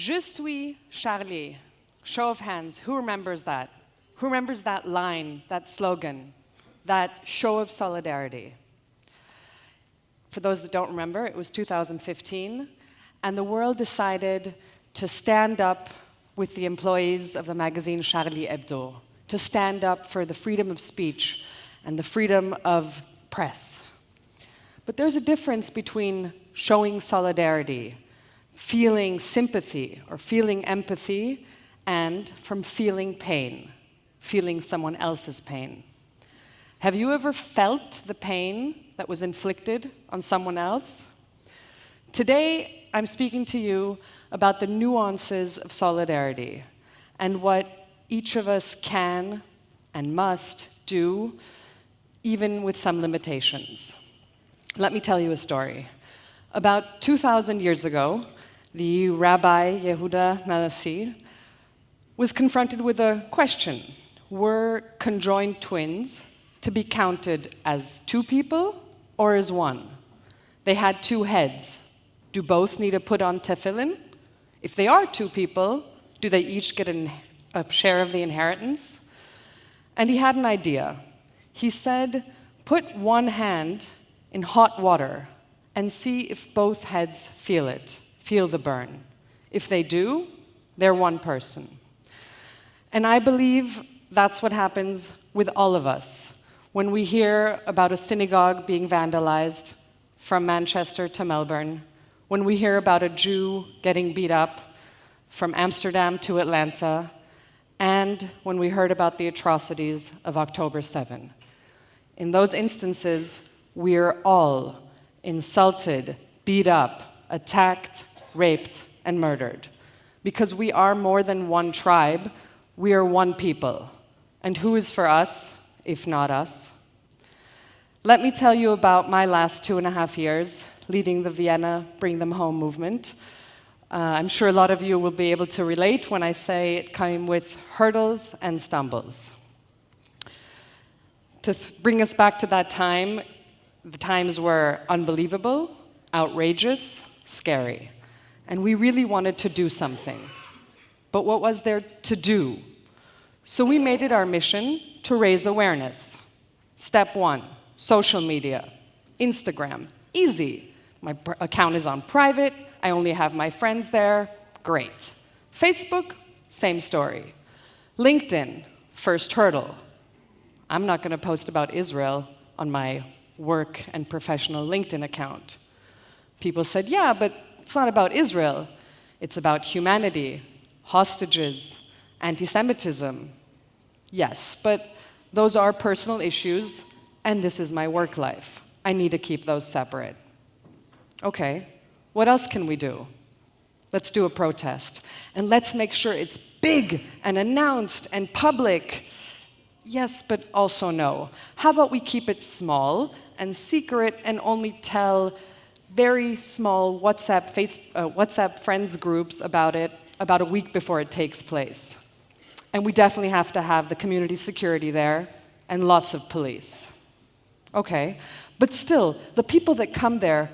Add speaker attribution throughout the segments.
Speaker 1: Je suis Charlie. Show of hands, who remembers that? Who remembers that line, that slogan, that show of solidarity? For those that don't remember, it was 2015, and the world decided to stand up with the employees of the magazine Charlie Hebdo, to stand up for the freedom of speech and the freedom of press. But there's a difference between showing solidarity, feeling sympathy or feeling empathy, and from feeling pain, feeling someone else's pain. Have you ever felt the pain that was inflicted on someone else? Today, I'm speaking to you about the nuances of solidarity and what each of us can and must do, even with some limitations. Let me tell you a story. About 2,000 years ago, the Rabbi Yehuda Nasi was confronted with a question. Were conjoined twins to be counted as two people or as one? They had two heads. Do both need to put on tefillin? If they are two people, do they each get a share of the inheritance? And he had an idea. He said, put one hand in hot water and see if both heads feel it, feel the burn. If they do, they're one person. And I believe that's what happens with all of us. When we hear about a synagogue being vandalized from Manchester to Melbourne, when we hear about a Jew getting beat up from Amsterdam to Atlanta, and when we heard about the atrocities of October 7. In those instances, we're all insulted, beat up, attacked, raped, and murdered. Because we are more than one tribe, we are one people. And who is for us, if not us? Let me tell you about my last 2.5 years leading the Vienna Bring Them Home movement. I'm sure a lot of you will be able to relate when I say it came with hurdles and stumbles. To bring us back to that time, the times were unbelievable, outrageous, scary. And we really wanted to do something. But what was there to do? So we made it our mission to raise awareness. Step 1, social media, Instagram, easy. My account is on private, I only have my friends there, great. Facebook, same story. LinkedIn, first hurdle. I'm not going to post about Israel on my work and professional LinkedIn account. People said, yeah, but it's not about Israel. It's about humanity, hostages, anti-Semitism. Yes, but those are personal issues, and this is my work life. I need to keep those separate. Okay, what else can we do? Let's do a protest, and let's make sure it's big and announced and public. Yes, but also no. How about we keep it small and secret and only tell very small WhatsApp friends groups about it about a week before it takes place. And we definitely have to have the community security there and lots of police. Okay, but still, the people that come there,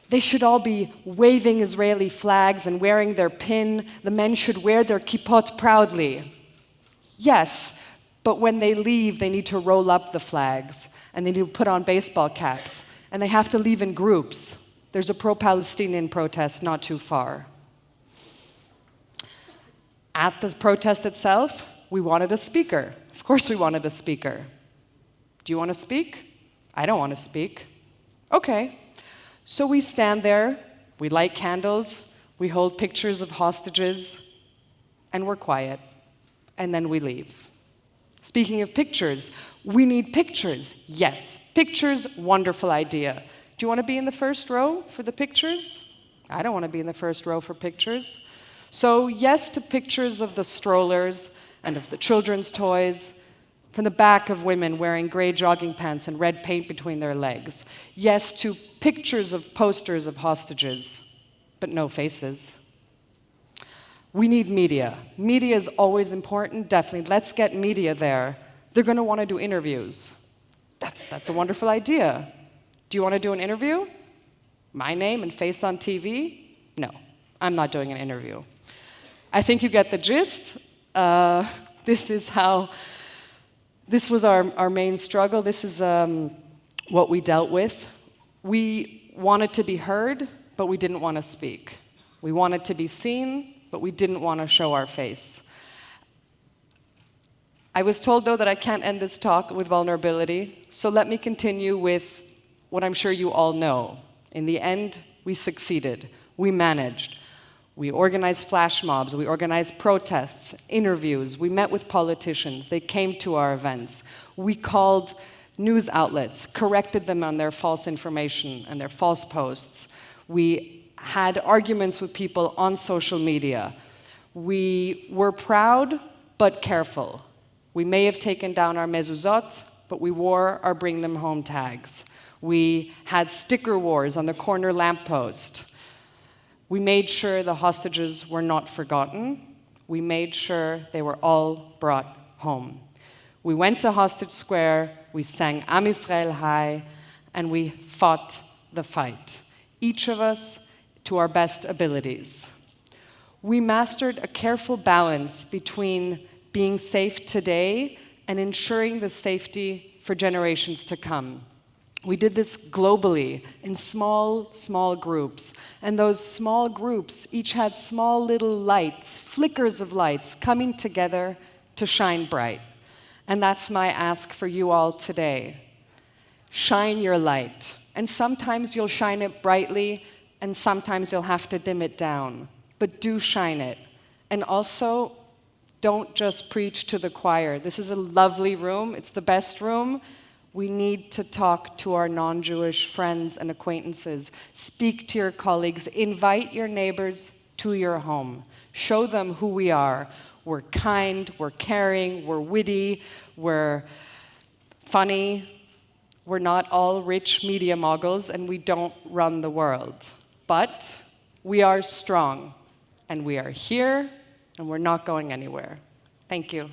Speaker 1: they should all be waving Israeli flags and wearing their pin. The men should wear their kippot proudly. Yes, but when they leave, they need to roll up the flags, and they need to put on baseball caps, and they have to leave in groups. There's a pro-Palestinian protest not too far. At the protest itself, we wanted a speaker. Of course we wanted a speaker. Do you want to speak? I don't want to speak. Okay. So we stand there, we light candles, we hold pictures of hostages, and we're quiet. And then we leave. Speaking of pictures, we need pictures. Yes, pictures, wonderful idea. Do you want to be in the first row for the pictures? I don't want to be in the first row for pictures. So yes to pictures of the strollers and of the children's toys, from the back of women wearing gray jogging pants and red paint between their legs. Yes to pictures of posters of hostages, but no faces. We need media. Media is always important, definitely. Let's get media there. They're going to want to do interviews. That's a wonderful idea. Do you want to do an interview? My name and face on TV? No, I'm not doing an interview. I think you get the gist. This was our main struggle. This is what we dealt with. We wanted to be heard, but we didn't want to speak. We wanted to be seen, but we didn't want to show our face. I was told, though, that I can't end this talk with vulnerability, so let me continue with what I'm sure you all know. In the end, we succeeded. We managed. We organized flash mobs, we organized protests, interviews, we met with politicians, they came to our events. We called news outlets, corrected them on their false information and their false posts. We had arguments with people on social media. We were proud, but careful. We may have taken down our mezuzot, but we wore our bring them home tags. We had sticker wars on the corner lamppost. We made sure the hostages were not forgotten. We made sure they were all brought home. We went to Hostage Square, we sang Am Yisrael High, and we fought the fight, each of us to our best abilities. We mastered a careful balance between being safe today and ensuring the safety for generations to come. We did this globally in small groups. And those small groups each had small little lights, flickers of lights coming together to shine bright. And that's my ask for you all today. Shine your light. And sometimes you'll shine it brightly, and sometimes you'll have to dim it down. But do shine it. And also, don't just preach to the choir. This is a lovely room. It's the best room. We need to talk to our non-Jewish friends and acquaintances. Speak to your colleagues. Invite your neighbors to your home. Show them who we are. We're kind, we're caring, we're witty, we're funny. We're not all rich media moguls, and we don't run the world. But we are strong, and we are here, and we're not going anywhere. Thank you.